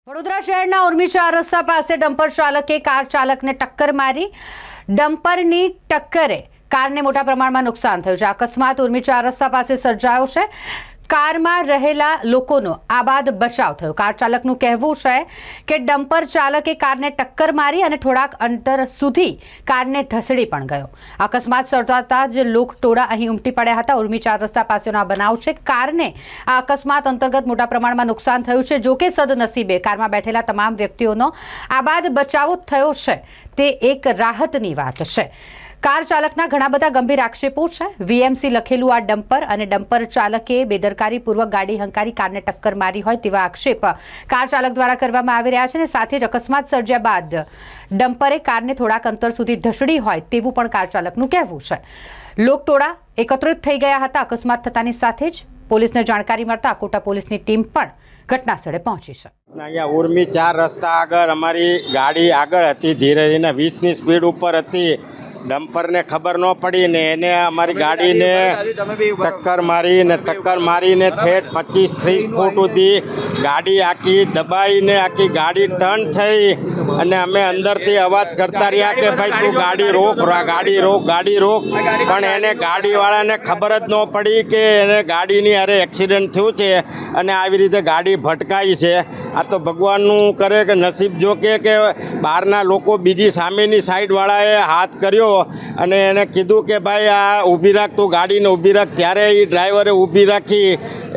વડોદરા શહેરના ઉર્મી ચાર રસ્તા પાસે ડમ્પર ચાલકે કાર ચાલકને ટક્કર મારી। ડમ્પરની ટક્કરે કારને મોટા પ્રમાણમાં નુકસાન થયું છે। અકસ્માત ઉર્મી ચાર રસ્તા પાસે સર્જાયો છે। કારમાં રહેલા લોકોનો આબાદ બચાવ થયો। કાર ચાલકનું કહેવું છે કે ડમ્પર ચાલકે કારને ટક્કર મારી અને થોડાક અંતર સુધી કારને ધસડી પણ ગયો। અકસ્માત સર્જાતા જ લોકટોળા અહીં ઉમટી પડ્યા હતા। ઉર્મી ચાર રસ્તા પાસેનો આ બનાવ છે। કારને આ અકસ્માત અંતર્ગત મોટા પ્રમાણમાં નુકસાન થયું છે। જો કે સદનસીબે કારમાં બેઠેલા તમામ વ્યક્તિઓનો આબાદ બચાવ થયો છે, તે એક રાહતની વાત છે। કાર ચાલકના ઘણા બધા ગંભીર આક્ષેપો છે। વીએમસી લખેલું આ ડમ્પર અને ડમ્પર ચાલકે બેદરકારીપૂર્વક ગાડી હંકારી કારને ટક્કર મારી હોય તેવા આક્ષેપ કાર ચાલક દ્વારા કરવામાં આવી રહ્યા છે। સાથે જ અકસ્માત સર્જ્યા બાદ ડમ્પરે કારને થોડાક અંતર સુધી ધસડી હોય તેવું પણ કાર ચાલકનું કહેવું છે। લોકટોળા એકત્રિત થઈ ગયા હતા। અકસ્માત થતાની સાથે જ પોલીસને જાણકારી મળતા અકોટા પોલીસની ટીમ પણ ઘટના સ્થળે પહોંચી છે। અહીંયા ઉર્મી ચાર રસ્તા આગળ અમારી ગાડી આગળ હતી, ધીરે ધીરે 20ની સ્પીડ ઉપર હતી। ડમ્પરને ખબર ન પડી ને એને અમારી ગાડીને ટક્કર મારીને ઠેઠ 25-30 ફૂટ સુધી ગાડી આખી દબાઈને આખી ગાડી ટર્ન થઈ અને અમે અંદરથી અવાજ કરતા રહ્યા કે ભાઈ તું ગાડી રોક, ગાડી રોક, પણ એને ગાડીવાળાને ખબર જ ન પડી કે એને ગાડીની અરે એક્સિડન્ટ થયું છે અને આવી રીતે ગાડી ભટકાઈ છે। આ તો ભગવાનનું કરે કે નસીબ, જો કે બહારના લોકો બીજી સામેની સાઈડવાળાએ હાથ કર્યો અને એને કીધું કે ભાઈ આ ઊભી રાખ, તું ગાડીને ઊભી રાખ, ત્યારે એ ડ્રાઈવરે ઊભી રાખી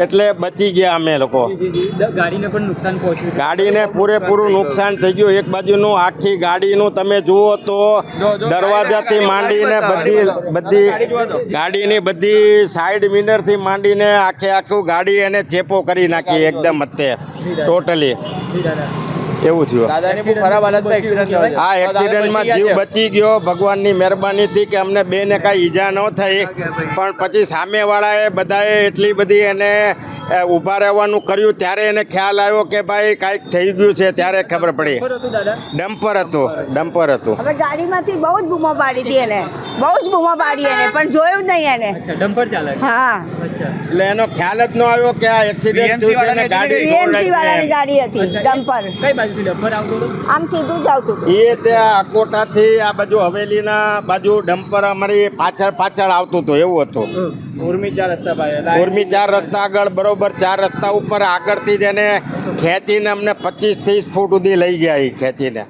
એટલે બચી ગયા અમે લોકો। ગાડીને પણ નુકસાન પહોંચ્યું, ગાડીને પૂરેપૂરું નુકસાન થઈ ગયું। એક બાજુનું આખી ગાડીનું તમે જુઓ તો દરવાજાથી માંડીને બધી ગાડીની બધી સાઈડ મિરરથી માંડીને આખું ગાડી એને ચેપો કરી નાખી એકદમ ટોટલી એવું થયું। આ એક્સિડન્ટમાં જીવ બચી ગયો ભગવાનની મહેરબાનીથી કે અમને બેને કાંઈ ઈજા ન થઈ, પણ પછી સામેવાળાએ બધાએ એટલી બધી એને ઊભા રહેવાનું કર્યું ત્યારે એને ખ્યાલ આવ્યો કે ભાઈ કાંઈક થઈ ગયું છે, ત્યારે ખબર પડી। ડમ્પર હતું। હવે ગાડીમાંથી બહુ જ બૂમો પાડી હતી એને, પણ જોયું જ નહીં એને। ડમ્પર ચાલક, હા, એટલે એનો ખ્યાલ જ ન આવ્યો કે આ એક્સિડન્ટ થયું છે ને ગાડી વીએમસી વાળાની ગાડી હતી ડમ્પર। કઈ બાજુથી ડમ્પર આવતું હતું? આમ સીધું જ આવતું હતું। એ ત્યાં અકોટાથી આ બાજુ હવેલીના બાજુ ડમ્પર અમારી પાછળ આવતું હતું, એવું હતું। ઉર્મી ચાર રસ્તા આગળ બરોબર 4 રસ્તા ઉપર આગળથી જ એને ખેંચીને અમને 25-30 ફૂટ સુધી લઈ ગયા એ ખેંચીને।